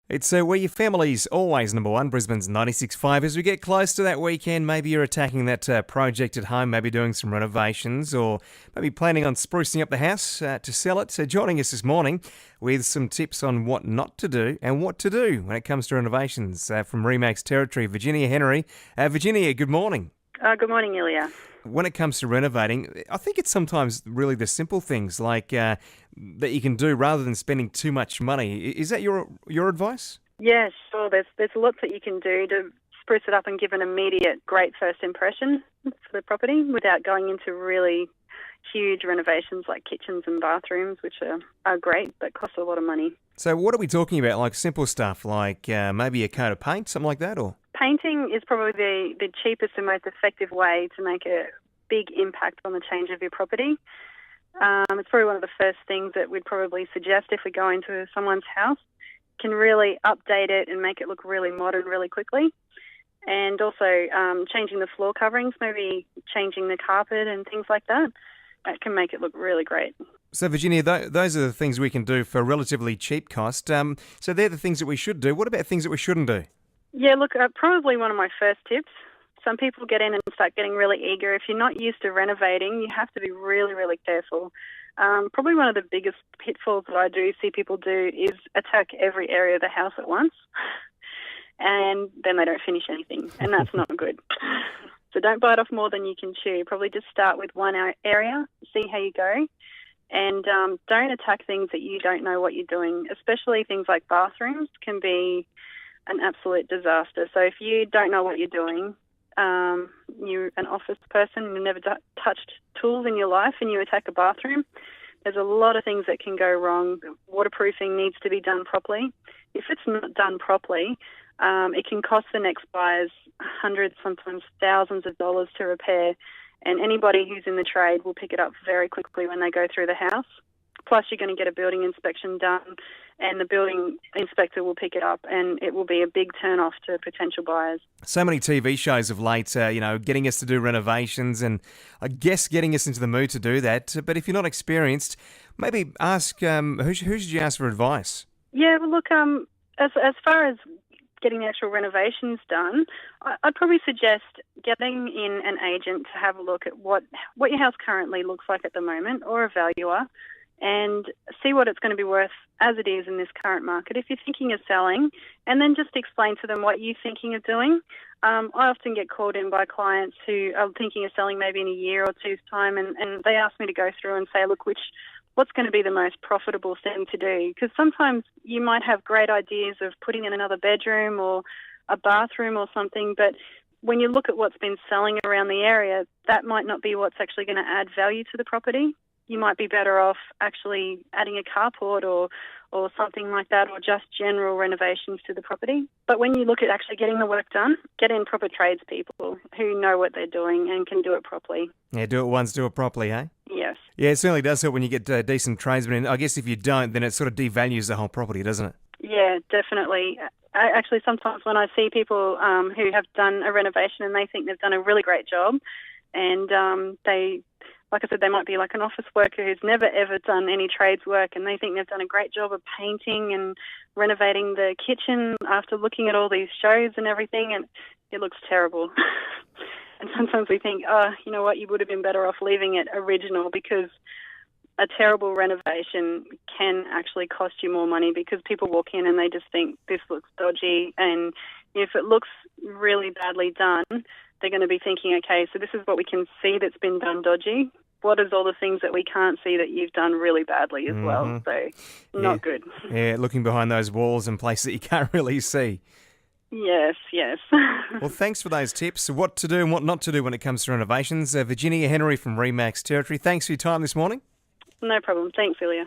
It's where your family's always number one, Brisbane's 96.5. As we get close to that weekend, maybe you're attacking that project at home, maybe doing some renovations or maybe planning on sprucing up the house to sell it. So joining us this morning with some tips on what not to do and what to do when it comes to renovations from Remax territory, Virginia Henery. Virginia, good morning. Good morning, Ilya. When it comes to renovating, I think it's sometimes really the simple things like that you can do rather than spending too much money. Is that your advice? Yeah, sure. There's lots that you can do to spruce it up and give an immediate great first impression for the property without going into really huge renovations like kitchens and bathrooms, which are great but cost a lot of money. So what are we talking about? Like simple stuff like maybe a coat of paint, something like that? Or painting is probably the cheapest and most effective way to make a big impact on the change of your property. It's probably one of the first things that we'd probably suggest if we go into someone's house. Can really update it and make it look really modern really quickly. And also changing the floor coverings, maybe changing the carpet and things like that. That can make it look really great. So, Virginia, those are the things we can do for a relatively cheap cost. So they're the things that we should do. What about things that we shouldn't do? Yeah, look, probably one of my first tips. Some people get in and start getting really eager. If you're not used to renovating, you have to be really, really careful. Probably one of the biggest pitfalls that I do see people do is attack every area of the house at once, and then they don't finish anything, and that's not good. So don't bite off more than you can chew. Probably just start with one area, see how you go, and don't attack things that you don't know what you're doing, especially things like bathrooms can be an absolute disaster. So if you don't know what you're doing, you're an office person and you've never touched tools in your life and you attack a bathroom, there's a lot of things that can go wrong. Waterproofing needs to be done properly. If it's not done properly, it can cost the next buyers hundreds, sometimes thousands of dollars to repair, and anybody who's in the trade will pick it up very quickly when they go through the house. Plus, you're going to get a building inspection done, and the building inspector will pick it up, and it will be a big turn-off to potential buyers. So many TV shows of late, getting us to do renovations and I guess getting us into the mood to do that. But if you're not experienced, maybe ask, who should you ask for advice? Yeah, well, look, as far as getting the actual renovations done, I'd probably suggest getting in an agent to have a look at what your house currently looks like at the moment, or a valuer, and see what it's going to be worth as it is in this current market. If you're thinking of selling, and then just explain to them what you're thinking of doing. I often get called in by clients who are thinking of selling maybe in a year or two's time, and they ask me to go through and say, look, what's going to be the most profitable thing to do? Because sometimes you might have great ideas of putting in another bedroom or a bathroom or something, but when you look at what's been selling around the area, that might not be what's actually going to add value to the property. You might be better off actually adding a carport or something like that, or just general renovations to the property. But when you look at actually getting the work done, get in proper tradespeople who know what they're doing and can do it properly. Yeah, do it once, do it properly, eh? Yes. Yeah, it certainly does help when you get decent tradesmen in. I guess if you don't, then it sort of devalues the whole property, doesn't it? Yeah, definitely. Actually, sometimes when I see people who have done a renovation and they think they've done a really great job, and like I said, they might be like an office worker who's never ever done any trades work, and they think they've done a great job of painting and renovating the kitchen after looking at all these shows and everything, and it looks terrible. And sometimes we think, you know what, you would have been better off leaving it original, because a terrible renovation can actually cost you more money, because people walk in and they just think this looks dodgy, and if it looks really badly done, they're going to be thinking, okay, so this is what we can see that's been done dodgy. What is all the things that we can't see that you've done really badly as well? So not good. Yeah, looking behind those walls and places that you can't really see. Yes. Well, thanks for those tips. What to do and what not to do when it comes to renovations. Virginia Henery from Remax territory, thanks for your time this morning. No problem. Thanks, Ilya.